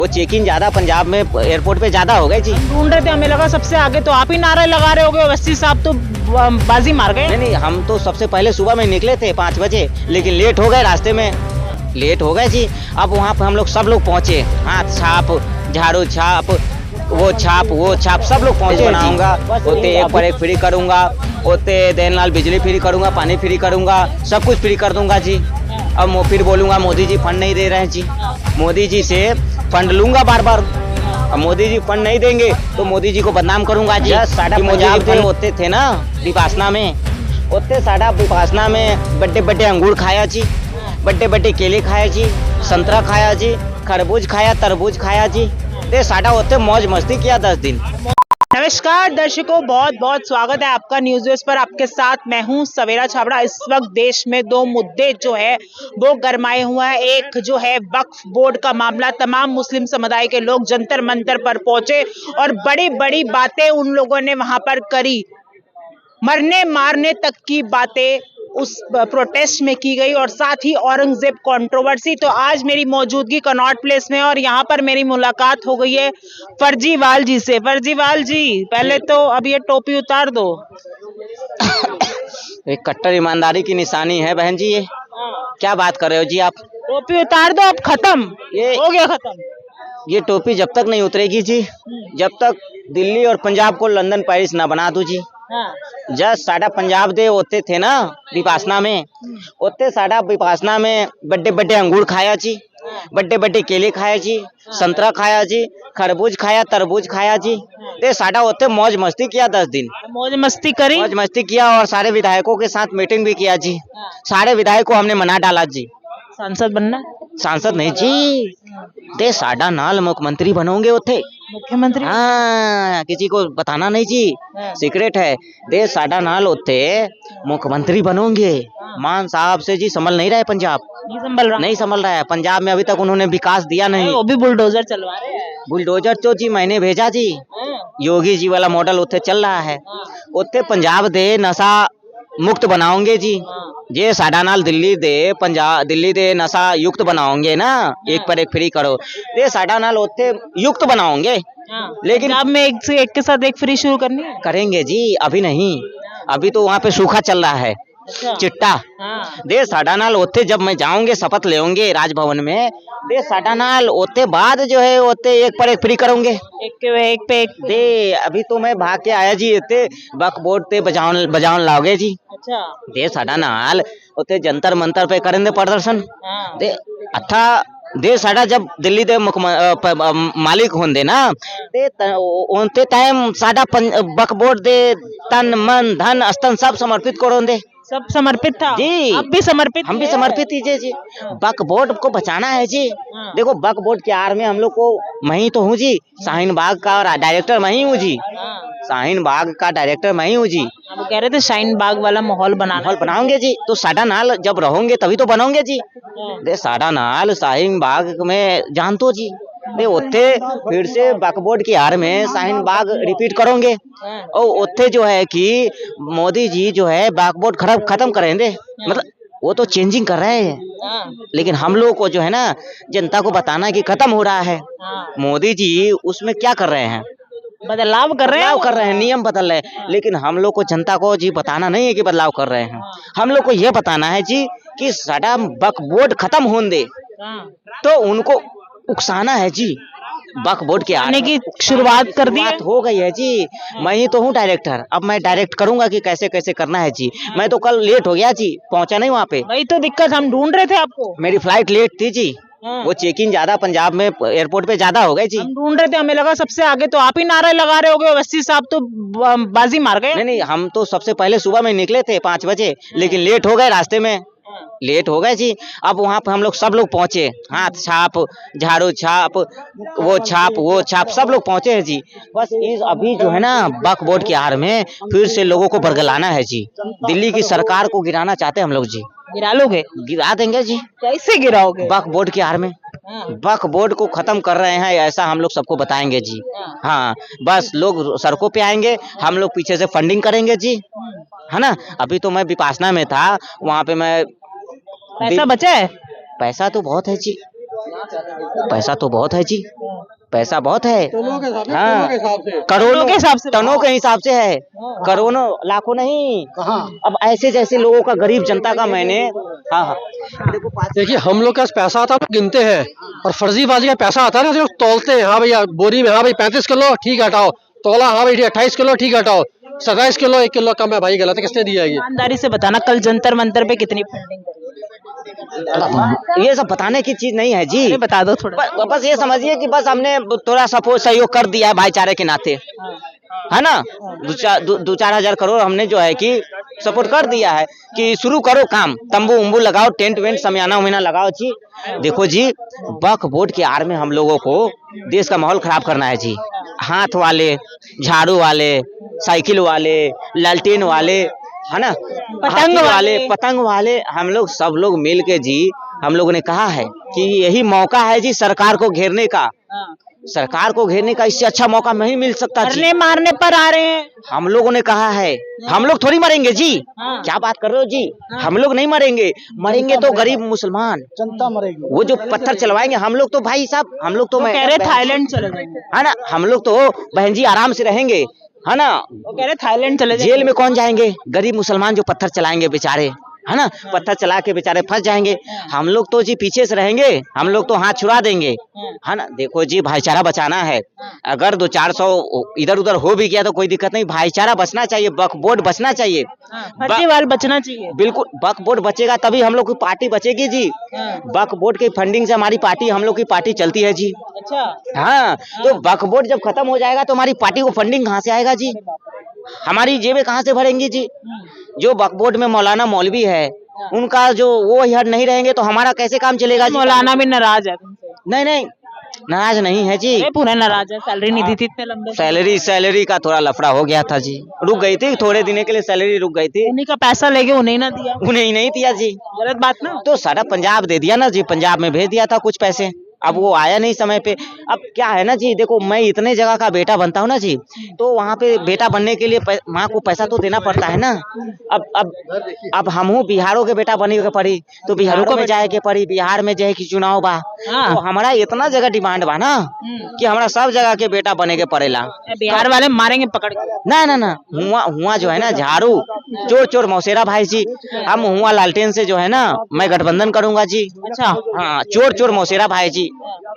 वो चेकिंग ज्यादा पंजाब में एयरपोर्ट पे ज्यादा हो गए जी। ढूंढ रहे थे, हमें लगा सबसे आगे तो आप ही नारे लगा रहे होगे, ओवैसी साहब तो बाजी मार गए। नहीं, हम तो सबसे पहले सुबह में निकले थे 5 बजे, लेकिन लेट हो गए, रास्ते में लेट हो गए जी। अब वहाँ पे हम लोग सब लोग पहुँचे, हाथ छाप, झाड़ू छाप, वो छाप सब लोग पहुँचे। बनाऊंगा ओते एक पर एक फ्री करूंगा, ओते देनलाल बिजली फ्री करूंगा, पानी फ्री करूंगा, सब कुछ फ्री कर दूंगा जी। अब फिर बोलूंगा मोदी जी फंड नहीं दे रहे हैं जी, मोदी जी से फंड लूंगा बार बार। अब मोदी जी फंड नहीं देंगे तो मोदी जी को बदनाम करूंगा जी। कि मोदी जी फंड होते थे ना विपासना में, होते साडा विपासना में बड्डे बड्डे अंगूर खाया जी, बड्डे बड्डे केले खाया जी, संतरा खाया जी, खरबूज खाया, तरबूज खाया जी। ते साडा होते मौज मस्ती किया 10 दिन। नमस्कार दर्शकों, बहुत बहुत स्वागत है आपका न्यूज वेस्ट पर। आपके साथ मैं हूं सवेरा छाबड़ा। इस वक्त देश में दो मुद्दे जो है वो गरमाए हुए हैं। एक जो है वक्फ बोर्ड का मामला, तमाम मुस्लिम समुदाय के लोग जंतर मंतर पर पहुंचे और बड़ी बड़ी बातें उन लोगों ने वहां पर करी, मरने मारने तक की बातें उस प्रोटेस्ट में की गई। और साथ ही औरंगजेब कंट्रोवर्सी। तो आज मेरी मौजूदगी कनॉट प्लेस में और यहाँ पर मेरी मुलाकात हो गई है फर्जीवाल जी से। फर्जीवाल जी, पहले तो अब ये टोपी उतार दो। एक कट्टर ईमानदारी की निशानी है बहन जी, ये क्या बात कर रहे हो जी आप? टोपी उतार दो, अब खत्म, ये हो गया खत्म। ये टोपी जब तक नहीं उतरेगी जी, जब तक दिल्ली और पंजाब को लंदन पेरिस ना बना दूं जी। जब साडा पंजाब दे होते थे ना विपासना में, होते साडा विपासना में बड्डे बड्डे अंगूर खाया जी, बड्डे बड्डे केले खाया जी, संतरा खाया जी, खरबूज खाया, तरबूज खाया जी। ते साडा होते मौज मस्ती किया 10 दिन, मौज मस्ती करी, मौज मस्ती किया और सारे विधायकों के साथ मीटिंग भी किया जी। सारे विधायक को हमने मना डाला जी। सांसद बनना? सांसद नहीं जी, ते साडा नाल मुख्यमंत्री बनोगे होते, मुख्यमंत्री? हाँ, किसी को बताना नहीं जी, सीक्रेट है। दे साडा नाल होते मुख्यमंत्री बनोगे। मान साहब से जी संभल नहीं रहा है पंजाब, नहीं संभल रहा है पंजाब में। अभी तक उन्होंने विकास दिया नहीं, वो भी बुलडोजर चलवा रहे हैं। बुलडोजर तो जी मैंने भेजा जी, योगी जी वाला मॉडल उत्थे चल रहा है। उत्थे पंजाब दे नशा मुक्त बनाओगे जी। जे साडा नाल दिल्ली दे नशा युक्त बनाओगे ना, एक पर एक फ्री करो, दे साडा नाल उत्थे युक्त बनाओगे। लेकिन अब में एक से एक के साथ एक फ्री शुरू करनी है? करेंगे जी, अभी नहीं, अभी तो वहाँ पे सूखा चल रहा है, चिट्टा। दे साडा नाल ओते जब मैं जाऊंगे शपथ लेंगे राजभवन में, दे साडा नाल ओते बाद जो है ओते एक पर एक फ्री करोगे, एक पे एक दे। अभी तो मैं भाग के आया जी, इतने वक्फ बोर्ड ते बजावन लाओगे जी। अच्छा, दे साडा नाल ओते जंतर मंतर पे करेंगे प्रदर्शन। दे अच्छा, दे साडा जब दिल्ली दे मालिक होंगे ना, ते उनते टाइम साडा वक्फ बोर्ड दे तन मन धन स्तन सब समर्पित करोगे। सब समर्पित था जी, अब भी समर्पित, हम भी समर्पित कीजिए जी। वक्फ बोर्ड को बचाना है जी। देखो वक्फ बोर्ड के आड़ में हम लोग को, मैं ही तो हूँ जी, शाहीन बाग का डायरेक्टर मैं ही हूँ जी, शाहीन बाग का डायरेक्टर मैं ही हूँ जी। वो कह रहे थे शाहीन बाग वाला माहौल बनाओगे जी, तो साडा नाल जब रहोगे तभी तो बनोगे जी। दे साडा नाल शाहीन बाग में जान तो जी, दे उत्थे फिर से वक्फ बोर्ड की आड़ में शाहीन बाग रिपीट करोगे। और उत्थे जो है कि मोदी जी जो है वक्फ बोर्ड खत्म करेंगे, मतलब वो तो चेंजिंग कर रहे हैं, लेकिन हम लोग को जो है ना जनता को बताना कि खत्म हो रहा है। मोदी जी उसमें क्या कर रहे हैं, बदलाव कर रहे हैं, नियम बदल रहे हैं, लेकिन हम लोग को जनता को जी बताना नहीं है कि बदलाव कर रहे हैं। हम लोग को ये बताना है जी कि साडा वक्फ बोर्ड खत्म होने तो उनको उकसाना है जी। वक्फ बोर्ड के आने की शुरुआत कर दी हो गई है जी। मैं ही तो हूँ डायरेक्टर, अब मैं डायरेक्ट करूंगा कि कैसे कैसे करना है जी। मैं तो कल लेट हो गया जी, पहुंचा नहीं वहाँ पे। वही तो दिक्कत, हम ढूंढ रहे थे आपको, मेरी फ्लाइट लेट थी जी। वो चेकिंग ज्यादा पंजाब में एयरपोर्ट पे ज्यादा हो गए जी। हम ढूंढ रहे थे, हमें लगा सबसे आगे तो आप ही नारे लगा रहे होगे, ओवैसी साहब तो बाजी मार गए। नहीं, हम तो सबसे पहले सुबह में निकले थे 5 बजे, लेकिन लेट हो गए, रास्ते में लेट हो गए जी। अब वहाँ पे हम लोग सब लोग पहुँचे, हाथ छाप, झाड़ू छाप, वो छाप सब लोग पहुँचे हैं जी। बस इस अभी जो है ना वक्फ बोर्ड की आड़ में फिर से लोगों को बरगलाना है जी। दिल्ली की सरकार को गिराना चाहते हैं हम लोग जी। गिरा लोगे? गिरा देंगे जी। कैसे गिराओगे? वक्फ बोर्ड की आड़ में वक्फ बोर्ड को खत्म कर रहे हैं, ऐसा हम लोग सबको बताएंगे जी। हाँ, बस लोग सड़कों पे आएंगे, हम लोग पीछे से फंडिंग करेंगे जी, है ना। अभी तो मैं विपासना में था, वहाँ पे मैं पैसा बचा है? पैसा तो बहुत है जी, पैसा तो बहुत है जी। पैसा बहुत है। हाँ, करोड़ों के हिसाब से टनों के हिसाब से है, करोड़ों लाखों नहीं। अब ऐसे जैसे लोगों का, गरीब जनता का मैंने, हाँ हाँ, देखिए हम लोग का पैसा आता है गिनते हैं, और फर्जीबाजी का पैसा आता है ना, जो तोलते हैं। हाँ भैया बोरी में, हाँ भाई 35 किलो ठीक हटाओ, तोला हाँ भाई 28 किलो ठीक हटाओ, 27 किलो 1 किलो कम है भाई, गलत है, किसने दिया ये? ईमानदारी से बताना, कल जंतर मंतर पे कितनी फंडिंग करी? ये सब बताने की चीज नहीं है जी। अरे बता दो थोड़ा। बस ये समझिए कि बस हमने थोड़ा सपोर्ट सहयोग कर दिया है भाईचारे के नाते, है ना। 2-4 हजार करोड़ हमने जो है कि सपोर्ट कर दिया है कि शुरू करो काम, तंबू उम्बू लगाओ, टेंट वेंट समियाना उमियाना लगाओ जी। देखो जी, वक्फ बोर्ड की आड़ में हम लोगों को देश का माहौल खराब करना है जी। हाथ वाले, झाड़ू वाले, साइकिल वाले, लालटेन वाले, है ना, पतंग वाले, हम लोग सब लोग मिल के जी, हम लोगों ने कहा है कि यही मौका है जी सरकार को घेरने का। सरकार को घेरने का इससे अच्छा मौका नहीं मिल सकता जी। मारने पर आ रहे हैं। हम लोगों ने कहा है, हम लोग थोड़ी मरेंगे जी। क्या बात कर रहे हो जी? हम लोग नहीं मरेंगे, मरेंगे तो गरीब मुसलमान, जनता मरेगी। वो जो पत्थर चलवाएंगे। हम लोग तो भाई साहब, हम लोग तो कह रहे थाईलैंड चले जाएंगे, है ना, हम लोग तो बहन जी आराम से रहेंगे, है ना। वो कह रहे थाईलैंड चले जाएंगे। जेल में कौन जाएंगे? गरीब मुसलमान जो पत्थर चलाएंगे बेचारे, है ना, पत्थर चला के बेचारे फंस जाएंगे। हम लोग तो जी पीछे से रहेंगे, हम लोग तो हाथ छुड़ा देंगे, है ना। देखो जी, भाईचारा बचाना है। अगर 200-400 इधर उधर हो भी गया तो कोई दिक्कत नहीं, भाईचारा बचना चाहिए, वक्फ बोर्ड बचना चाहिए, फर्जीवाल बचना चाहिए। बिल्कुल। वक्फ बोर्ड बचेगा तभी हम लोग की पार्टी बचेगी जी। वक्फ बोर्ड की फंडिंग से हमारी पार्टी, हम लोग की पार्टी चलती है जी। अच्छा, हाँ, तो वक्फ बोर्ड जब खत्म हो जाएगा तो हमारी पार्टी को फंडिंग कहाँ से आएगा जी? हमारी जेबें कहाँ से भरेंगी जी? जो वक्फ बोर्ड में मौलाना मौलवी है, उनका जो वो यार नहीं रहेंगे तो हमारा कैसे काम चलेगा जी? मौलाना भी नाराज है तुमसे? नहीं, नाराज नहीं है जी। पूरा नाराज है, सैलरी नहीं दी थी इतने लंबे। सैलरी का थोड़ा लफड़ा हो गया था जी, रुक गई थी थोड़े दिनों के लिए, सैलरी रुक गई थी। उन्हीं का पैसा लेके उन्हें ना दिया, उन्हें ही नहीं दिया जी। गलत बात ना। तो सारा पंजाब दे दिया ना जी, पंजाब में भेज दिया था कुछ पैसे। अब वो आया नहीं समय पे। अब क्या है ना जी, देखो मैं इतने जगह का बेटा बनता हूँ ना जी, तो वहाँ पे बेटा बनने के लिए माँ को पैसा तो देना पड़ता है ना। अब हम हूँ बिहारों के बेटा बने के पड़ी, तो बिहारों को में जाए के पड़ी, बिहार में जाए कि चुनाव बा, तो हमारा इतना जगह डिमांड बा ना कि हमारा सब जगह के बेटा बने के पड़ेला। बिहार वाले मारेंगे पकड़ के। ना हुआ जो है ना झाड़ू, चोर मौसेरा भाई जी, हम हुआ लालटेन से जो है ना मैं गठबंधन करूंगा जी। अच्छा, हाँ, चोर मौसेरा भाई जी,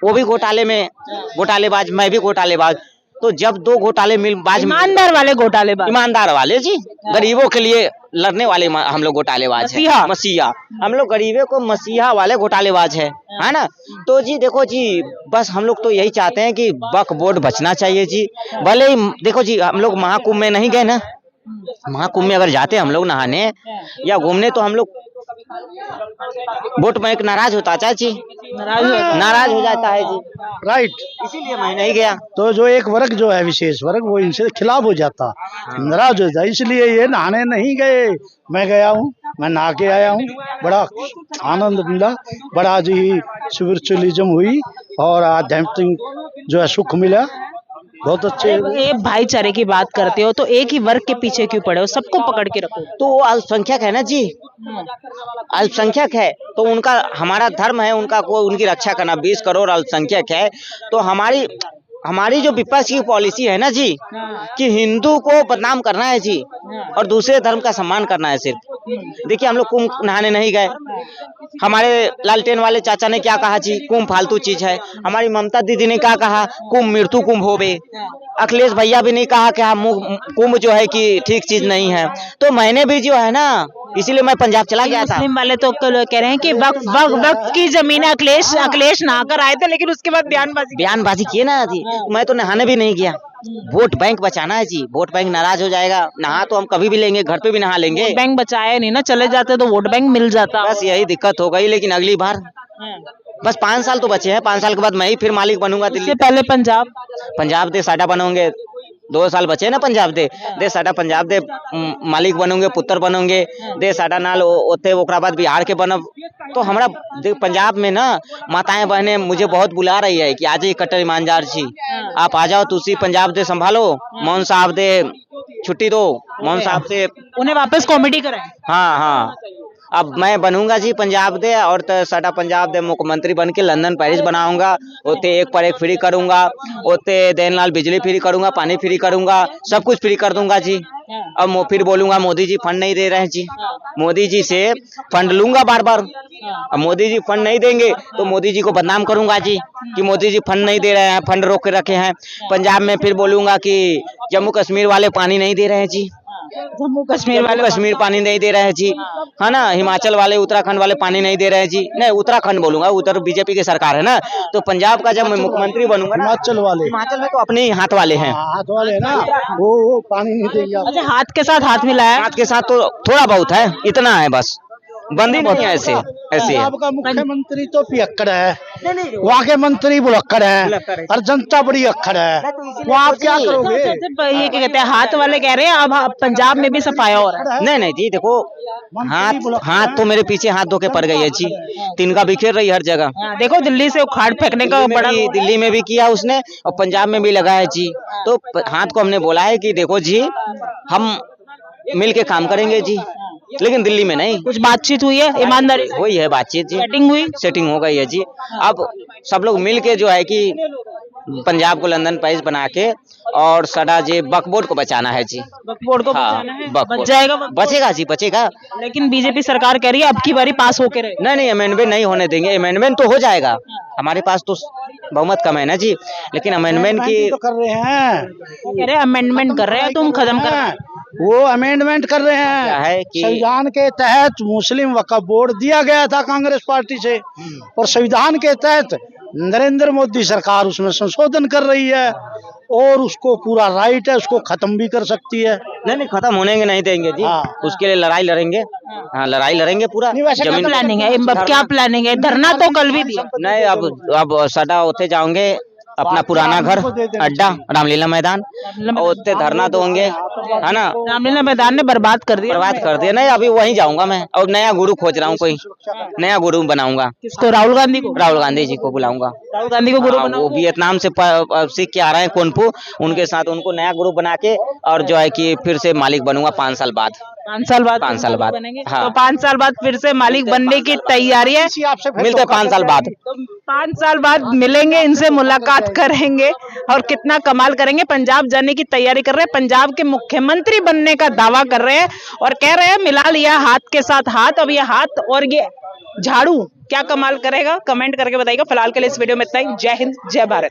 वो भी घोटाले में घोटालेबाज, मैं भी घोटालेबाज। तो जब दो घोटाले मिलबाज, ईमानदार वाले घोटालेबाज, ईमानदार वाले जी, गरीबों के लिए लड़ने वाले हम लोग घोटालेबाज है। मसीहा हम लोग गरीबों को मसीहा वाले घोटालेबाज है ना। तो जी देखो जी, बस हम लोग तो यही चाहते हैं कि वक्फ बोर्ड बचना चाहिए जी। भले ही देखो जी, हम लोग महाकुंभ में नहीं गए ना, महाकुंभ में अगर जाते हम लोग नहाने या घूमने तो हम लोग वोट बैंक नाराज होता चाची, नाराज हो जाता है जी। राइट, इसीलिए मैं नहीं गया। तो जो एक वर्ग जो है विशेष वर्ग, वो इनसे खिलाफ हो जाता, नाराज हो जाए, इसलिए ये नहाने नहीं गए। मैं गया हूँ, मैं नहा के आया हूँ, बड़ा आनंद मिला, बड़ा जी स्पिरिचुअलिज्म हुई और आध्यात्मिक जो है सुख मिला, बहुत अच्छे। ये भाईचारे की बात करते हो तो एक ही वर्ग के पीछे क्यों पड़े हो? सबको पकड़ के रखो। तो वो अल्पसंख्यक है ना जी, अल्पसंख्यक है तो उनका, हमारा धर्म है उनका को उनकी रक्षा करना। 20 करोड़ अल्पसंख्यक है तो हमारी जो विपक्ष की पॉलिसी है ना जी, कि हिंदू को बदनाम करना है जी और दूसरे धर्म का सम्मान करना है सिर्फ। देखिए हम लोग कुंभ नहाने नहीं गए, हमारे लालटेन वाले चाचा ने क्या कहा जी, कुंभ फालतू चीज है। हमारी ममता दीदी ने क्या कहा, कुंभ मृत्यु कुंभ होवे। अखिलेश भैया भी नहीं कहा कि कुंभ जो है कि ठीक चीज नहीं है। तो मैंने भी जो है ना, इसीलिए मैं पंजाब चला गया था। मुस्लिम वाले तो कह रहे हैं कि वक्त की जमीन अखिलेश नहाकर आए थे, लेकिन उसके बाद बयानबाजी किए ना जी। मैं तो नहाने भी नहीं गया, वोट बैंक बचाना है जी। वोट बैंक नाराज हो जाएगा, नहा तो हम कभी भी लेंगे, घर पे भी नहा लेंगे। वोट बैंक बचाया नहीं ना, चले जाते तो वोट बैंक मिल जाता। बस यही दिक्कत हो गई, लेकिन अगली बार बस 5 साल तो बचे हैं, 5 साल के बाद मैं ही फिर मालिक बनूंगा दिल्ली। पहले पंजाब दे साडा बनोगे, 2 साल बचे ना पंजाब दे साडा पंजाब दे मालिक बनोगे, पुत्र बनोगे, दे साडा नाल ओते ओकरा बाद बिहार के बनब। तो हमरा पंजाब में ना माताएं बहनें मुझे बहुत बुला रही है कि आज ही कट्टर ईमानदार जी, आप आ जाओ, तुसी पंजाब दे संभालो, मौन साहब दे छुट्टी दो, मौन साहब से उन्हें वापस कॉमेडी कराएं। हाँ, अब मैं बनूंगा जी पंजाब दे और तो साडा पंजाब दे मुख्यमंत्री बन के लंदन पेरिस बनाऊंगा। ओते एक पर एक फ्री करूंगा, ओते देन लाल बिजली फ्री करूंगा, पानी फ्री करूंगा, सब कुछ फ्री कर दूंगा जी। अब फिर बोलूंगा मोदी जी फंड नहीं दे रहे हैं जी, मोदी जी से फंड लूंगा बार बार। अब मोदी जी फंड नहीं देंगे तो मोदी जी को बदनाम करूंगा जी कि मोदी जी फंड नहीं दे रहे हैं, फंड रोक के रखे हैं। पंजाब में फिर बोलूंगा कि जम्मू कश्मीर वाले पानी नहीं दे रहे हैं जी, जम्मू कश्मीर वाले कश्मीर पानी नहीं दे रहे हैं जी, है ना। हिमाचल वाले उत्तराखंड वाले पानी नहीं दे रहे हैं जी, नहीं उत्तराखंड बोलूंगा, उधर बीजेपी की सरकार है ना। तो पंजाब का जब मैं मुख्यमंत्री बनूंगा ना, हिमाचल में तो अपने ही हाथ वाले हैं, हाथ वाले है ना, वो पानी नहीं देंगे आप। अच्छा, हाथ के साथ हाथ मिलाया। हाथ के साथ तो थोड़ा बहुत है, इतना है बस, बंदी नहीं है ऐसे ऐसे है। आपका मुख्यमंत्री तो पियक्कड़ है, वहाँ के मंत्री बुलक्कड़ है और जनता बड़ी अक्कड़ है, वहाँ आप क्या करोगे? ये क्या कहते हैं, हाथ वाले कह रहे हैं अब पंजाब में भी सफाया हो रहा है। नहीं नहीं जी, देखो हाथ तो मेरे पीछे हाथ धो के पड़ गई है जी, तिनका बिखेर रही हर जगह। देखो दिल्ली से उखाड़ फेंकने का बड़ा दिल्ली में भी किया उसने और पंजाब में भी लगा है जी। तो हाथ को हमने बोला है कि देखो जी हम मिल के काम करेंगे जी, लेकिन दिल्ली में नहीं। कुछ बातचीत हुई है ईमानदारी से? हुई है बातचीत जी, सेटिंग हुई? सेटिंग हो गई है जी। अब सब लोग मिल के जो है कि पंजाब को लंदन पेरिस बना के और सड़ा जी वक्फ बोर्ड को बचाना है जी। वक्फ बोर्ड को हाँ, बचाना है, वक्फ बच बोर्ड। जाएगा वक्फ बोर्ड? बचेगा जी, बचेगा। लेकिन बीजेपी सरकार कह रही है अब की बारी पास होके रहे। नहीं नहीं, अमेंडमेंट नहीं होने देंगे, अमेंडमेंट तो हो जाएगा, हमारे पास तो बहुमत कम है ना जी, लेकिन अमेंडमेंट की तो कर रहे हैं, कह रहे अमेंडमेंट कर रहे हैं, तुम खत्म कर। वो अमेंडमेंट कर रहे क्या हैं है कि संविधान के तहत मुस्लिम वक्फ बोर्ड दिया गया था कांग्रेस पार्टी से, और संविधान के तहत नरेंद्र मोदी सरकार उसमें संशोधन कर रही है और उसको पूरा राइट है, उसको खत्म भी कर सकती है। नहीं नहीं, खत्म होने के नहीं देंगे जी। हाँ। उसके लिए लड़ाई लड़ेंगे, हाँ लड़ाई लड़ेंगे पूरा। नहीं, वैसे क्या प्लानिंग है? अब क्या प्लानिंग है? धरना तो कल भी दिया। नहीं, अब सदा होते जाओगे अपना पुराना घर अड्डा रामलीला मैदान, और उत्ते धरना दोगे, है ना। रामलीला मैदान ने बर्बाद कर दिया, बर्बाद कर दिया। नहीं, अभी वहीं जाऊंगा मैं और नया गुरु खोज रहा हूँ, कोई नया गुरु बनाऊंगा। किसको? राहुल गांधी को? राहुल गांधी जी को बुलाऊंगा। राहुल गांधी को गुरु हाँ, बनाओ? वो वियतनाम से सीख के आ रहे हैं कुंफू, उनके साथ उनको नया ग्रुप बना के और जो है कि फिर से मालिक बनूंगा 5 साल बाद। 5 साल बाद? 5 साल बाद बनेंगे? हाँ। तो 5 साल बाद फिर से मालिक बनने की तैयारी है। मिलते हैं 5 साल बाद। तो 5 साल बाद मिलेंगे, इनसे मुलाकात करेंगे और कितना कमाल करेंगे। पंजाब जाने की तैयारी कर रहे हैं, पंजाब के मुख्यमंत्री बनने का दावा कर रहे हैं और कह रहे हैं मिला लिया हाथ के साथ हाथ। अब ये हाथ और ये झाड़ू क्या कमाल करेगा, कमेंट करके बताइएगा। फिलहाल के लिए इस वीडियो में इतना ही। जय हिंद, जय भारत।